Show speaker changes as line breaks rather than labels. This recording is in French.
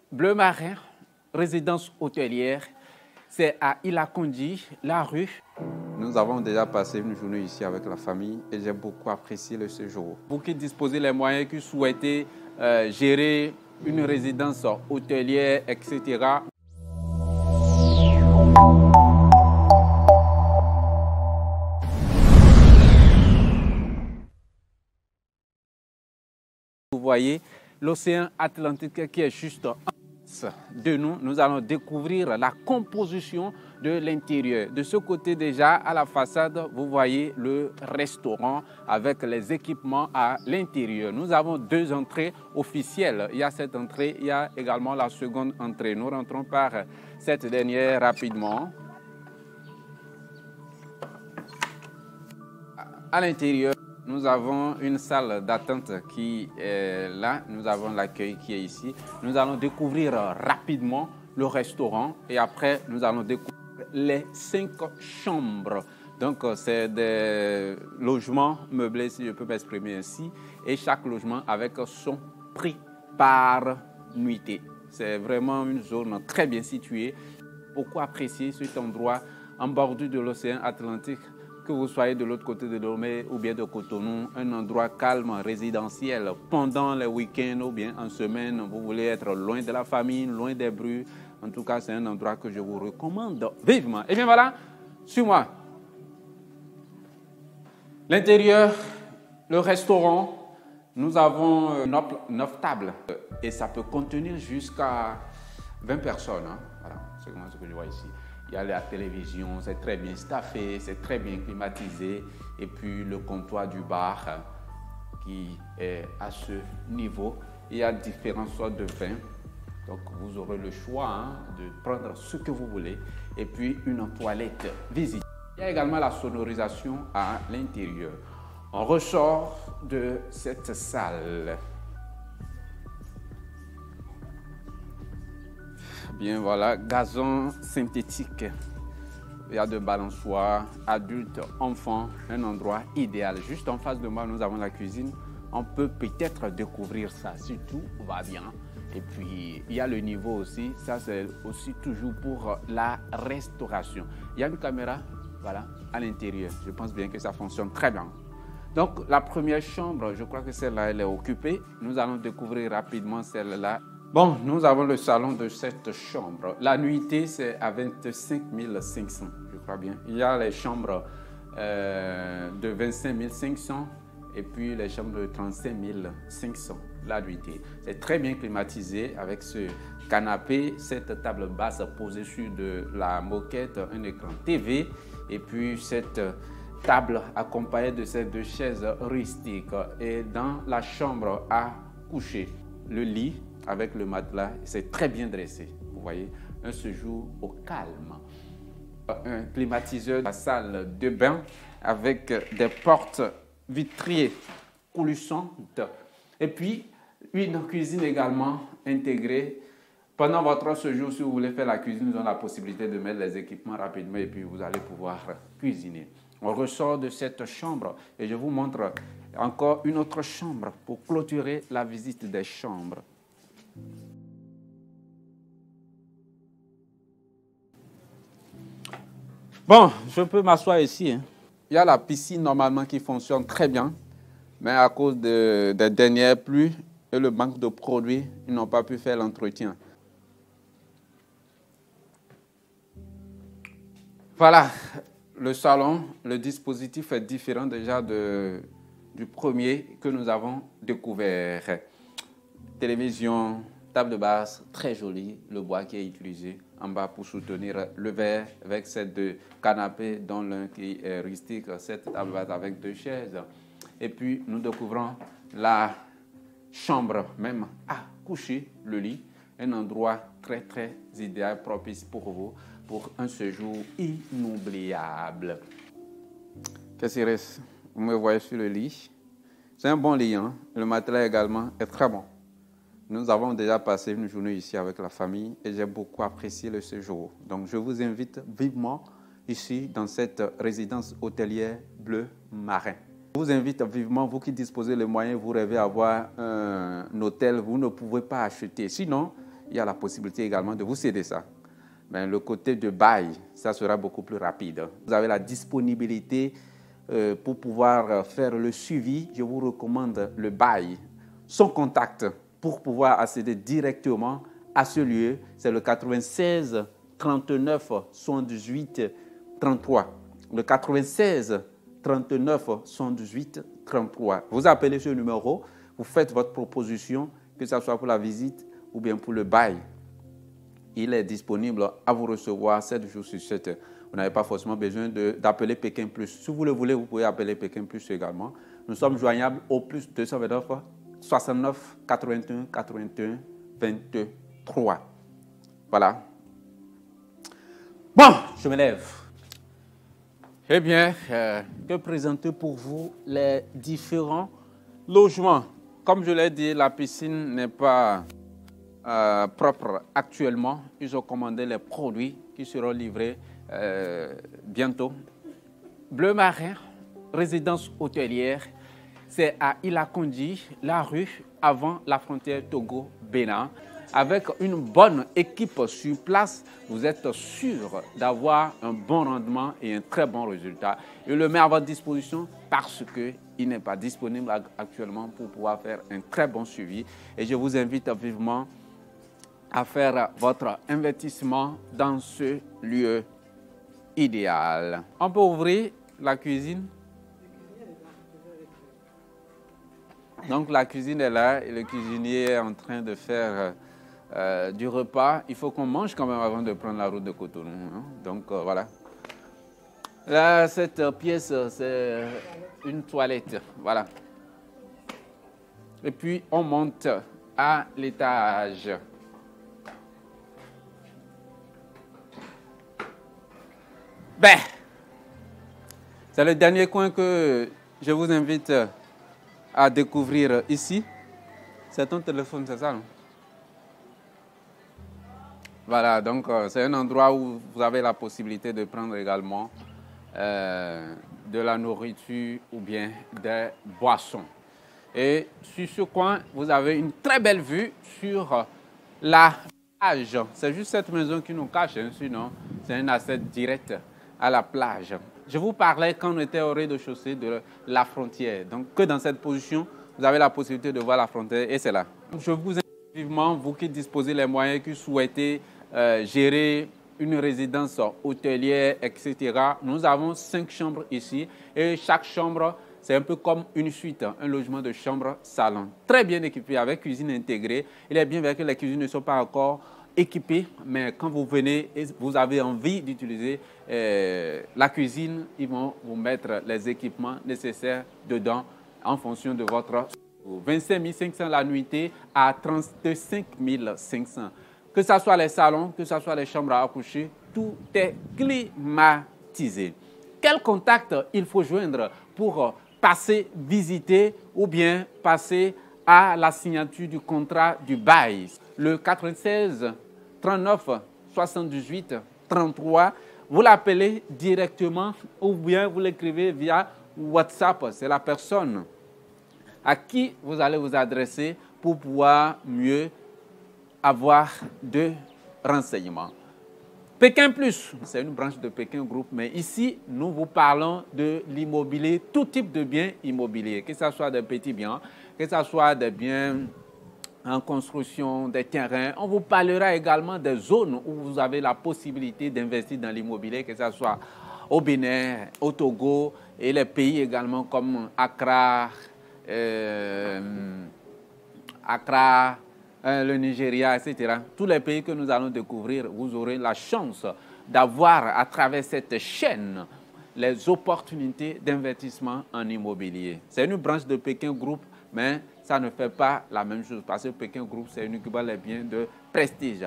Bleu Marin, résidence hôtelière, c'est à Ilakondi, la rue.
Nous avons déjà passé une journée ici avec la famille et j'ai beaucoup apprécié le séjour.
Vous qui disposez les moyens, qui souhaitez gérer une résidence hôtelière, etc. Vous voyez l'océan Atlantique qui est juste en face de nous. Nous allons découvrir la composition de l'intérieur. De ce côté déjà, à la façade, vous voyez le restaurant avec les équipements à l'intérieur. Nous avons deux entrées officielles. Il y a cette entrée, il y a également la seconde entrée. Nous rentrons par cette dernière rapidement. À l'intérieur, nous avons une salle d'attente qui est là. Nous avons l'accueil qui est ici. Nous allons découvrir rapidement le restaurant et après, nous allons découvrir les 5 chambres. Donc, c'est des logements meublés, si je peux m'exprimer ainsi, et chaque logement avec son prix par nuitée. C'est vraiment une zone très bien située. Beaucoup apprécié cet endroit en bordure de l'océan Atlantique. Que vous soyez de l'autre côté de Lomé ou bien de Cotonou, un endroit calme, résidentiel, pendant les week-ends ou bien en semaine, vous voulez être loin de la famille, loin des bruits. En tout cas, c'est un endroit que je vous recommande vivement. Et bien voilà, suis-moi. L'intérieur, le restaurant, nous avons 9 tables et ça peut contenir jusqu'à 20 personnes. Hein. Voilà, c'est ce que je vois ici. Il y a la télévision, c'est très bien staffé, c'est très bien climatisé. Et puis le comptoir du bar qui est à ce niveau. Il y a différentes sortes de vins. Donc vous aurez le choix de prendre ce que vous voulez. Et puis une toilette visite. Il y a également la sonorisation à l'intérieur. On ressort de cette salle. Bien voilà, gazon synthétique. Il y a de balançoires, adultes, enfants, un endroit idéal. Juste en face de moi, nous avons la cuisine. On peut peut-être découvrir ça si tout va bien. Et puis, il y a le niveau aussi. Ça, c'est aussi toujours pour la restauration. Il y a une caméra, voilà, à l'intérieur. Je pense bien que ça fonctionne très bien. Donc, la première chambre, je crois que celle-là, elle est occupée. Nous allons découvrir rapidement celle-là. Bon, nous avons le salon de cette chambre. La nuitée, c'est à 25 500, je crois bien. Il y a les chambres de 25 500 et puis les chambres de 35 500, la nuitée. C'est très bien climatisé avec ce canapé, cette table basse posée sur de la moquette, un écran TV et puis cette table accompagnée de ces 2 chaises rustiques. Et dans la chambre à coucher, le lit avec le matelas, c'est très bien dressé. Vous voyez, un séjour au calme. Un climatiseur, la salle de bain avec des portes vitrées coulissantes. Et puis, une cuisine également intégrée. Pendant votre séjour, si vous voulez faire la cuisine, nous avons la possibilité de mettre les équipements rapidement et puis vous allez pouvoir cuisiner. On ressort de cette chambre et je vous montre encore une autre chambre pour clôturer la visite des chambres. Bon, je peux m'asseoir ici. Il y a la piscine normalement qui fonctionne très bien, mais à cause des dernières pluies et le manque de produits, ils n'ont pas pu faire l'entretien. Voilà, le salon, le dispositif est différent déjà du premier que nous avons découvert. Télévision, table de base, très jolie, le bois qui est utilisé en bas pour soutenir le verre avec ces 2 canapés dont l'un qui est rustique, cette table base avec 2 chaises. Et puis nous découvrons la chambre même à coucher, le lit, un endroit très très idéal, propice pour vous, pour un séjour inoubliable. Qu'est-ce qu'il reste? Vous me voyez sur le lit. C'est un bon lit, hein? Le matelas également est très bon. Nous avons déjà passé une journée ici avec la famille et j'ai beaucoup apprécié le séjour. Donc, je vous invite vivement ici dans cette résidence hôtelière Bleu Marin. Je vous invite vivement, vous qui disposez les moyens, vous rêvez d'avoir un hôtel, vous ne pouvez pas acheter. Sinon,
il y a la possibilité également de vous céder ça. Mais le côté de bail, ça sera beaucoup plus rapide. Vous avez la disponibilité pour pouvoir faire le suivi. Je vous recommande le bail. Son contact pour pouvoir accéder directement à ce lieu, c'est le 96 39 78 33. Le 96 39 78 33. Vous appelez ce numéro, vous faites votre proposition, que ce soit pour la visite ou bien pour le bail. Il est disponible à vous recevoir 7 jours sur 7. Vous n'avez pas forcément besoin d'appeler Pékin Plus. Si vous le voulez, vous pouvez appeler Pékin Plus également. Nous sommes joignables au plus 229 69 81 81 23. Voilà. Bon, je me lève. Eh bien, que présenter pour vous les différents logements. Comme je l'ai dit, la piscine n'est pas propre actuellement. Ils ont commandé les produits qui seront livrés bientôt. Bleu Marin, résidence hôtelière, c'est à Ilakondi, la rue avant la frontière Togo-Bénin. Avec une bonne équipe sur place, vous êtes sûr d'avoir un bon rendement et un très bon résultat. Je le mets à votre disposition parce qu'il n'est pas disponible actuellement pour pouvoir faire un très bon suivi. Et je vous invite vivement à faire votre investissement dans ce lieu idéal. On peut ouvrir la cuisine. Donc la cuisine est là et le cuisinier est en train de faire du repas. Il faut qu'on mange quand même avant de prendre la route de Cotonou. Hein? Donc voilà. Là, cette pièce, c'est une toilette. Voilà. Et puis on monte à l'étage. Ben, c'est le dernier coin que je vous invite à découvrir ici. C'est ton téléphone, c'est ça, non? Voilà, donc c'est un endroit où vous avez la possibilité de prendre également de la nourriture ou bien des boissons. Et sur ce coin, vous avez une très belle vue sur la plage. C'est juste cette maison qui nous cache, hein, sinon c'est un accès direct à la plage. Je vous parlais quand on était au rez-de-chaussée de la frontière. Donc que dans cette position, vous avez la possibilité de voir la frontière et c'est là. Je vous invite vivement, vous qui disposez les moyens, qui souhaitez gérer une résidence hôtelière, etc. Nous avons 5 chambres ici et chaque chambre, c'est un peu comme une suite, un logement de chambre-salon. Très bien équipé avec cuisine intégrée. Il est bien vrai que les cuisines ne sont pas encore équipées, mais quand vous venez et vous avez envie d'utiliser la cuisine, ils vont vous mettre les équipements nécessaires dedans en fonction de votre 25 500 la nuitée à 35 500. Que ce soit les salons, que ce soit les chambres à accoucher, tout est climatisé. Quel contact il faut joindre pour passer visiter ou bien passer à la signature du contrat du bail? Le 96 39 78 33, vous l'appelez directement ou bien vous l'écrivez via WhatsApp. C'est la personne à qui vous allez vous adresser pour pouvoir mieux avoir de renseignements. Pékin Plus, c'est une branche de Pékin Group, mais ici, nous vous parlons de l'immobilier, tout type de biens immobiliers, que ce soit des petits biens, que ce soit des biens en construction, des terrains. On vous parlera également des zones où vous avez la possibilité d'investir dans l'immobilier, que ce soit au Bénin, au Togo et les pays également comme Accra, le Nigeria, etc. Tous les pays que nous allons découvrir, vous aurez la chance d'avoir à travers cette chaîne les opportunités d'investissement en immobilier. C'est une branche de Pékin Group, mais ça ne fait pas la même chose parce que Pékin Group, c'est uniquement les biens de prestige.